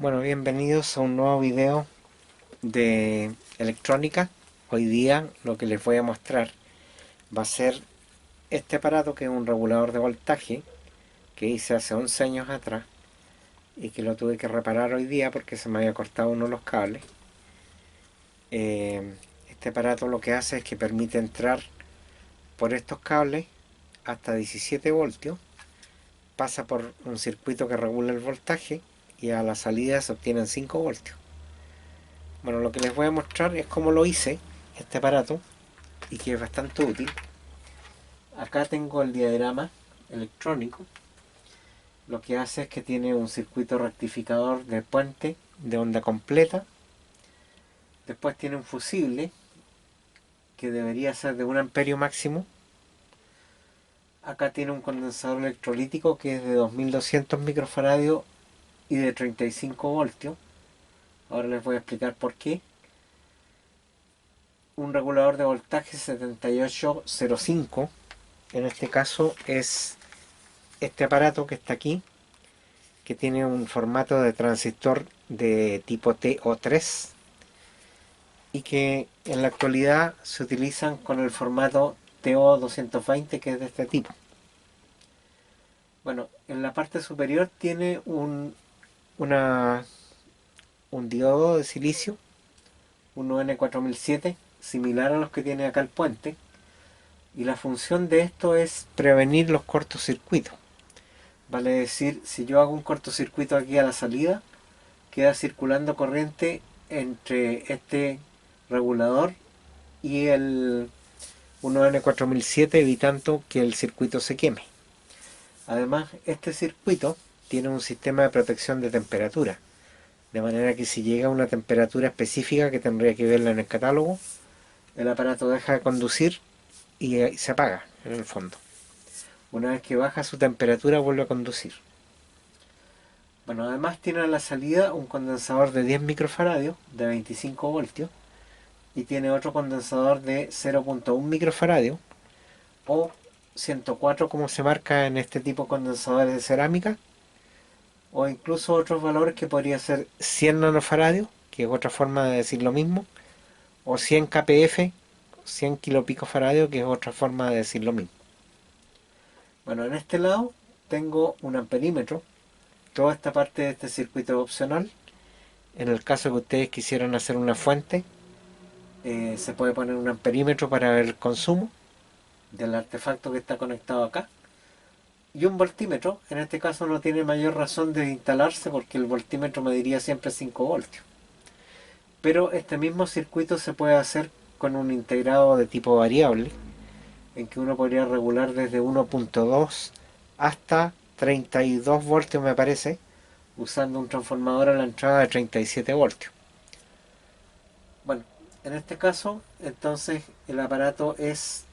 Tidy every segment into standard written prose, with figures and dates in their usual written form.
Bueno, bienvenidos a un nuevo video de electrónica. Hoy día lo que les voy a mostrar va a ser este aparato, que es un regulador de voltaje que hice hace 11 años atrás y que lo tuve que reparar hoy día porque se me había cortado uno de los cables. Este aparato lo que hace es que permite entrar por estos cables hasta 17 voltios, pasa por un circuito que regula el voltaje y a la salida se obtienen 5 voltios. Bueno, lo que les voy a mostrar es cómo lo hice, este aparato, y que es bastante útil. Acá tengo el diagrama electrónico. Lo que hace es que tiene un circuito rectificador de puente de onda completa. Después tiene un fusible que debería ser de 1 amperio máximo. Acá tiene un condensador electrolítico que es de 2200 microfaradios y de 35 voltios. Ahora les voy a explicar por qué. Un regulador de voltaje 7805. En este caso es este aparato que está aquí, que tiene un formato de transistor de tipo TO3 y que en la actualidad se utilizan con el formato TO220, que es de este tipo. Bueno, en la parte superior tiene un diodo de silicio, un N4007, similar a los que tiene acá el puente, y la función de esto es prevenir los cortocircuitos. Vale decir, si yo hago un cortocircuito aquí a la salida, queda circulando corriente entre este regulador y el 1N4007, evitando que el circuito se queme. Además, este circuito tiene un sistema de protección de temperatura, de manera que si llega a una temperatura específica que tendría que verla en el catálogo, el aparato deja de conducir y se apaga en el fondo. Una vez que baja su temperatura vuelve a conducir. Bueno, además tiene a la salida un condensador de 10 microfaradios de 25 voltios y tiene otro condensador de 0.1 microfaradios o 104, como se marca en este tipo de condensadores de cerámica, o incluso otros valores que podría ser 100 nanofaradios, que es otra forma de decir lo mismo, o 100 kpf, 100 kilopicofaradios, que es otra forma de decir lo mismo. Bueno, en este lado tengo un amperímetro. Toda esta parte de este circuito es opcional. En el caso que ustedes quisieran hacer una fuente, se puede poner un amperímetro para ver el consumo del artefacto que está conectado acá. Y un voltímetro, en este caso no tiene mayor razón de instalarse porque el voltímetro mediría siempre 5 voltios. Pero este mismo circuito se puede hacer con un integrado de tipo variable, en que uno podría regular desde 1.2 hasta 32 voltios, me parece, usando un transformador a la entrada de 37 voltios. Bueno, en este caso, entonces el aparato es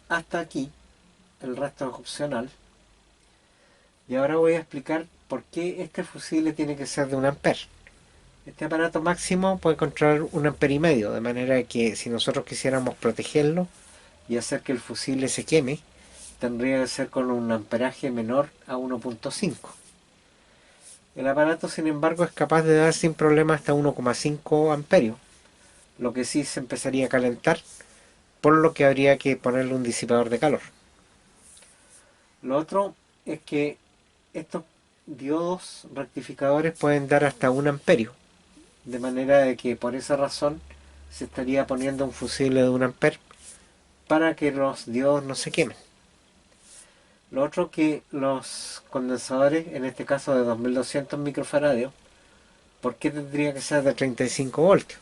hasta aquí, el resto es opcional. Y ahora voy a explicar por qué este fusible tiene que ser de 1 amper. Este aparato máximo puede controlar 1 amper y medio, de manera que si nosotros quisiéramos protegerlo y hacer que el fusible se queme, tendría que ser con un amperaje menor a 1.5. El aparato, sin embargo, es capaz de dar sin problema hasta 1,5 amperios, lo que sí se empezaría a calentar, por lo que habría que ponerle un disipador de calor. Lo otro es que estos diodos rectificadores pueden dar hasta 1 amperio, de manera de que por esa razón se estaría poniendo un fusible de 1 amper para que los diodos no se quemen. Lo otro, que los condensadores, en este caso de 2200 microfaradios, ¿por qué tendría que ser de 35 voltios?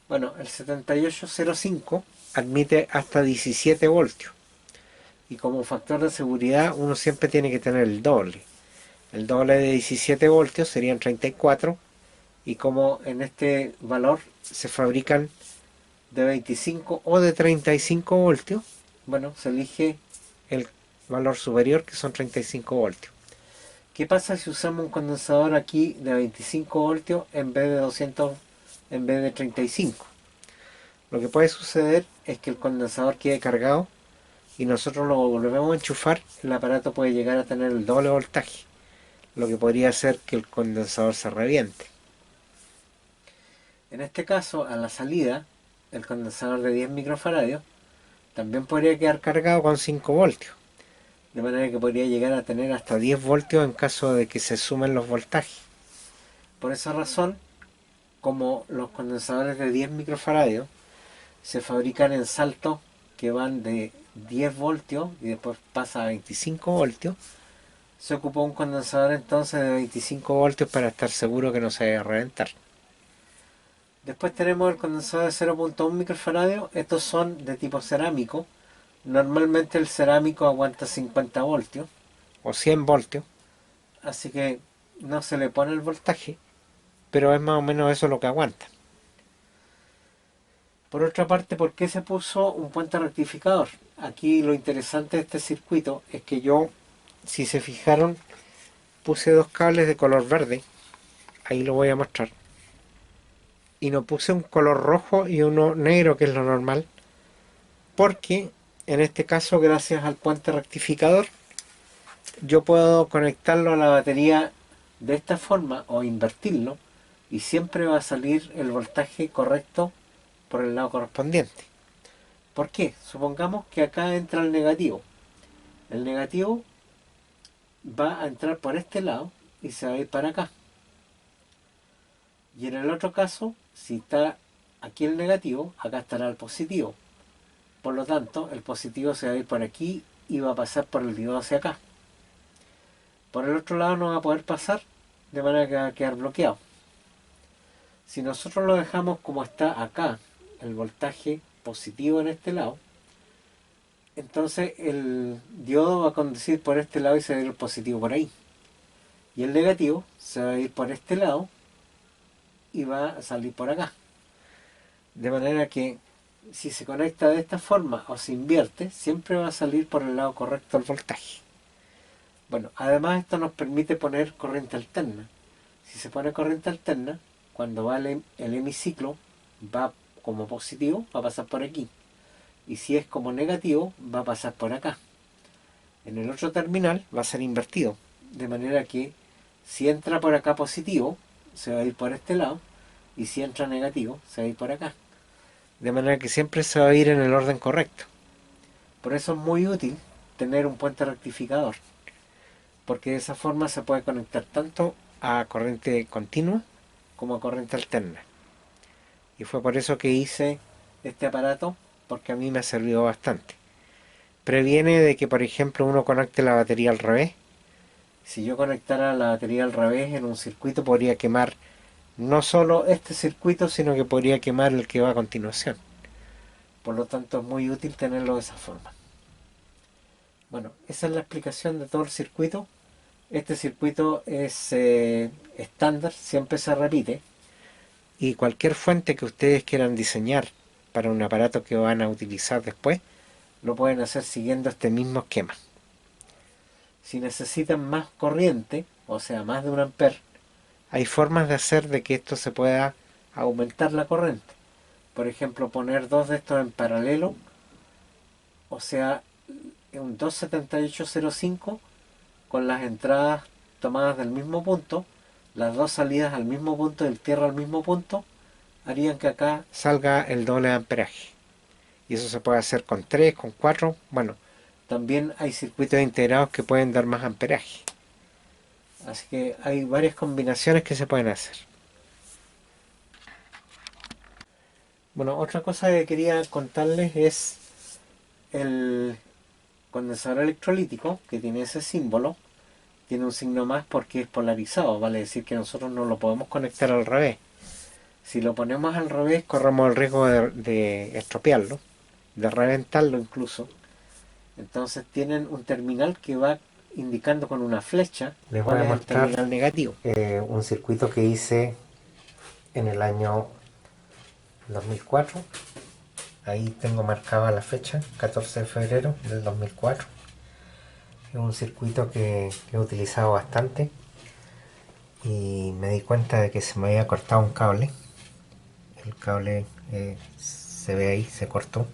Bueno, el 7805 admite hasta 17 voltios. Y como factor de seguridad uno siempre tiene que tener el doble. El doble de 17 voltios serían 34. Y como en este valor se fabrican de 25 o de 35 voltios, bueno, se elige el valor superior, que son 35 voltios. ¿Qué pasa si usamos un condensador aquí de 25 voltios en vez de 200, en vez de 35? Lo que puede suceder es que el condensador quede cargado y nosotros lo volvemos a enchufar, el aparato puede llegar a tener el doble voltaje. lo que podría hacer que el condensador se reviente. En este caso, a la salida, el condensador de 10 microfaradios también podría quedar cargado con 5 voltios, de manera que podría llegar a tener hasta 10 voltios en caso de que se sumen los voltajes. Por esa razón, como los condensadores de 10 microfaradios se fabrican en saltos que van de 10 voltios y después pasa a 25 voltios, se ocupó un condensador entonces de 25 voltios para estar seguro que no se vaya a reventar. Después tenemos el condensador de 0.1 microfaradios. Estos son de tipo cerámico. Normalmente el cerámico aguanta 50 voltios o 100 voltios, así que no se le pone el voltaje, pero es más o menos eso lo que aguanta. Por otra parte, ¿por qué se puso un puente rectificador? Aquí lo interesante de este circuito es que yo, si se fijaron, puse dos cables de color verde, ahí lo voy a mostrar, y no puse un color rojo y uno negro, que es lo normal, porque en este caso, gracias al puente rectificador, yo puedo conectarlo a la batería de esta forma o invertirlo, y siempre va a salir el voltaje correcto por el lado correspondiente. ¿Por qué? Supongamos que acá entra el negativo. El negativo va a entrar por este lado y se va a ir para acá. Y en el otro caso, si está aquí el negativo, acá estará el positivo. Por lo tanto, el positivo se va a ir por aquí y va a pasar por el diodo hacia acá. Por el otro lado no va a poder pasar, de manera que va a quedar bloqueado. Si nosotros lo dejamos como está acá, el voltaje positivo en este lado, entonces el diodo va a conducir por este lado y se va a ir el positivo por ahí. Y el negativo se va a ir por este lado y va a salir por acá. De manera que si se conecta de esta forma o se invierte, siempre va a salir por el lado correcto el voltaje. Bueno, además esto nos permite poner corriente alterna. Si se pone corriente alterna, cuando va el hemiciclo, va como positivo, va a pasar por aquí. Y si es como negativo, va a pasar por acá. En el otro terminal va a ser invertido. De manera que si entra por acá positivo, se va a ir por este lado. Y si entra negativo, se va a ir por acá. De manera que siempre se va a ir en el orden correcto. Por eso es muy útil tener un puente rectificador, porque de esa forma se puede conectar tanto a corriente continua como a corriente alterna. Y fue por eso que hice este aparato, porque a mí me ha servido bastante. Previene de que, por ejemplo, uno conecte la batería al revés. Si yo conectara la batería al revés en un circuito, podría quemar no solo este circuito, sino que podría quemar el que va a continuación. Por lo tanto, es muy útil tenerlo de esa forma. Bueno, esa es la explicación de todo el circuito. Este circuito es estándar, siempre se repite. Y cualquier fuente que ustedes quieran diseñar para un aparato que van a utilizar después, lo pueden hacer siguiendo este mismo esquema. Si necesitan más corriente, o sea, más de 1 amper, hay formas de hacer de que esto se pueda aumentar la corriente. Por ejemplo, poner dos de estos en paralelo, o sea, un 27805 con las entradas tomadas del mismo punto, las dos salidas al mismo punto y el tierra al mismo punto, harían que acá salga el doble de amperaje. Y eso se puede hacer con 3, con 4. Bueno, también hay circuitos integrados que pueden dar más amperaje. Así que hay varias combinaciones que se pueden hacer. Bueno, otra cosa que quería contarles es el condensador electrolítico, que tiene ese símbolo. Tiene un signo más porque es polarizado, vale decir que nosotros no lo podemos conectar al revés. Si lo ponemos al revés, corremos el riesgo de estropearlo, de reventarlo incluso. Entonces tienen un terminal que va indicando con una flecha. Les voy a mostrar el terminal negativo. Un circuito que hice en el año 2004. Ahí tengo marcada la fecha, 14 de febrero del 2004. Es un circuito que he utilizado bastante y me di cuenta de que se me había cortado un cable. El cable se ve ahí, se cortó.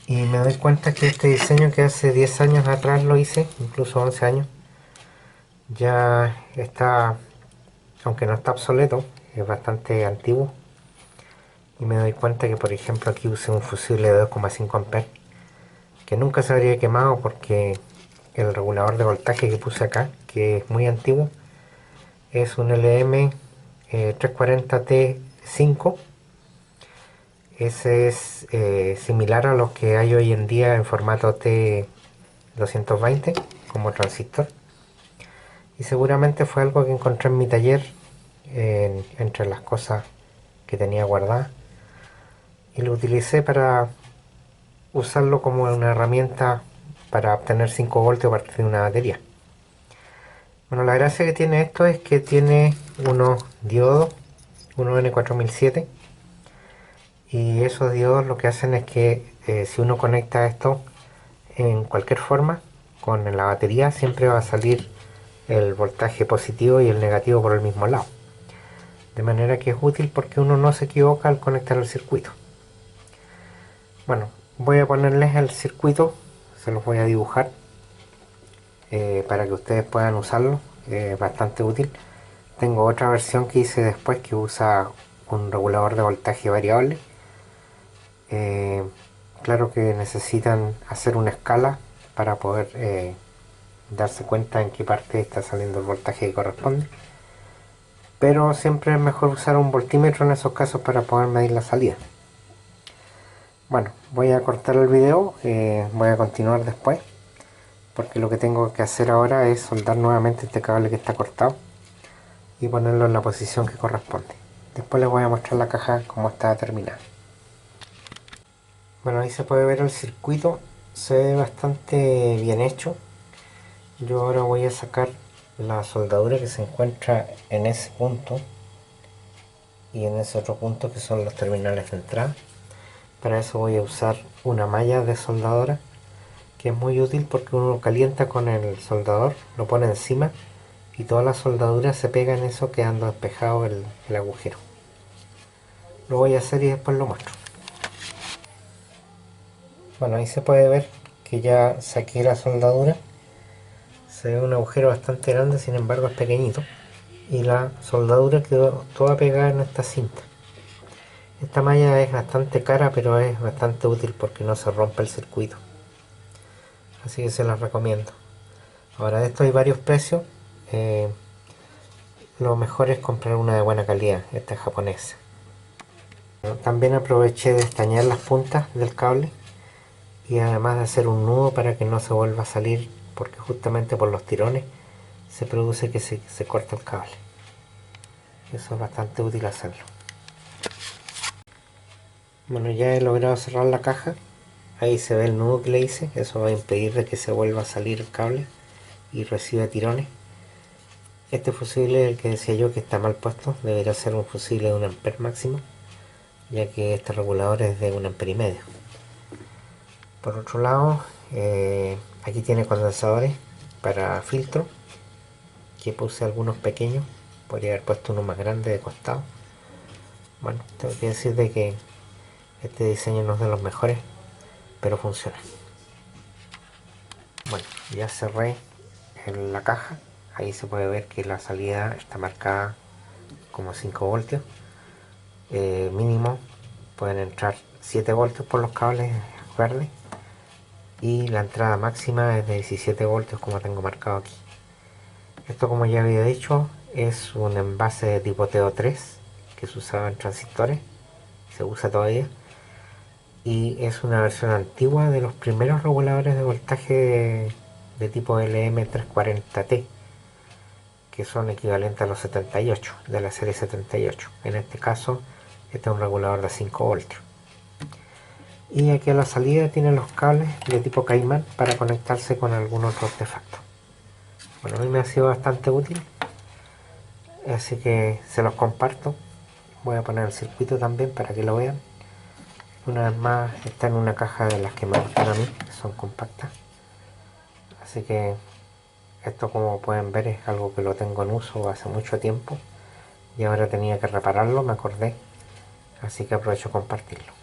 Y me doy cuenta que este diseño, que hace 10 años atrás lo hice, incluso 11 años, Ya está, aunque no está obsoleto, es bastante antiguo. Y me doy cuenta que, por ejemplo, aquí usé un fusible de 2,5 amperes que nunca se habría quemado porque el regulador de voltaje que puse acá, que es muy antiguo, es un LM 340T5. Ese es similar a los que hay hoy en día en formato T220 como transistor. Y seguramente fue algo que encontré en mi taller, entre las cosas que tenía guardadas. Y lo utilicé para usarlo como una herramienta para obtener 5 voltios a partir de una batería. Bueno, la gracia que tiene esto es que tiene unos diodos, unos N4007, y esos diodos lo que hacen es que si uno conecta esto en cualquier forma con la batería, siempre va a salir el voltaje positivo y el negativo por el mismo lado, de manera que es útil porque uno no se equivoca al conectar el circuito. Bueno, voy a ponerles el circuito, se los voy a dibujar para que ustedes puedan usarlo, es bastante útil. Tengo otra versión que hice después que usa un regulador de voltaje variable. Claro que necesitan hacer una escala para poder darse cuenta en qué parte está saliendo el voltaje que corresponde, pero siempre es mejor usar un voltímetro en esos casos para poder medir la salida. Bueno, voy a cortar el video, voy a continuar después, porque lo que tengo que hacer ahora es soldar nuevamente este cable que está cortado y ponerlo en la posición que corresponde. Después les voy a mostrar la caja como está terminada. Bueno, ahí se puede ver el circuito, se ve bastante bien hecho. Yo ahora voy a sacar la soldadura que se encuentra en ese punto y en ese otro punto que son los terminales de entrada. Para eso voy a usar una malla de soldadora que es muy útil porque uno lo calienta con el soldador, lo pone encima y toda la soldadura se pega en eso, quedando despejado el agujero. Lo voy a hacer y después lo muestro. Bueno, ahí se puede ver que ya saqué la soldadura. Se ve un agujero bastante grande, sin embargo es pequeñito. Y la soldadura quedó toda pegada en esta cinta. Esta malla es bastante cara, pero es bastante útil porque no se rompe el circuito. Así que se las recomiendo. Ahora, de esto hay varios precios. Lo mejor es comprar una de buena calidad, esta es japonesa. También aproveché de estañar las puntas del cable y además de hacer un nudo para que no se vuelva a salir, porque justamente por los tirones se produce que se corta el cable. Eso es bastante útil hacerlo. Bueno, ya he logrado cerrar la caja. Ahí se ve el nudo que le hice. Eso va a impedir de que se vuelva a salir el cable y reciba tirones. Este fusible es el que decía yo que está mal puesto. Debería ser un fusible de 1 ampere máximo, ya que este regulador es de 1 ampere y medio. Por otro lado, aquí tiene condensadores para filtro, que puse algunos pequeños. Podría haber puesto uno más grande de costado. Bueno, tengo que decir de que este diseño no es de los mejores, pero funciona. Bueno, ya cerré en la caja. Ahí se puede ver que la salida está marcada como 5 voltios. Mínimo pueden entrar 7 voltios por los cables verdes y la entrada máxima es de 17 voltios como tengo marcado aquí. Esto, como ya había dicho, es un envase de tipo TO3 que se usaba en transistores, se usa todavía, y es una versión antigua de los primeros reguladores de voltaje de tipo LM340T, que son equivalentes a los 78 de la serie 78. En este caso, este es un regulador de 5 voltios. Y aquí a la salida tiene los cables de tipo Caimán para conectarse con algún otro artefacto. Bueno, a mí me ha sido bastante útil, así que se los comparto. Voy a poner el circuito también para que lo vean. Una vez más, está en una caja de las que me gustan a mí, que son compactas. Así que esto, como pueden ver, es algo que lo tengo en uso hace mucho tiempo y ahora tenía que repararlo, me acordé, así que aprovecho a compartirlo.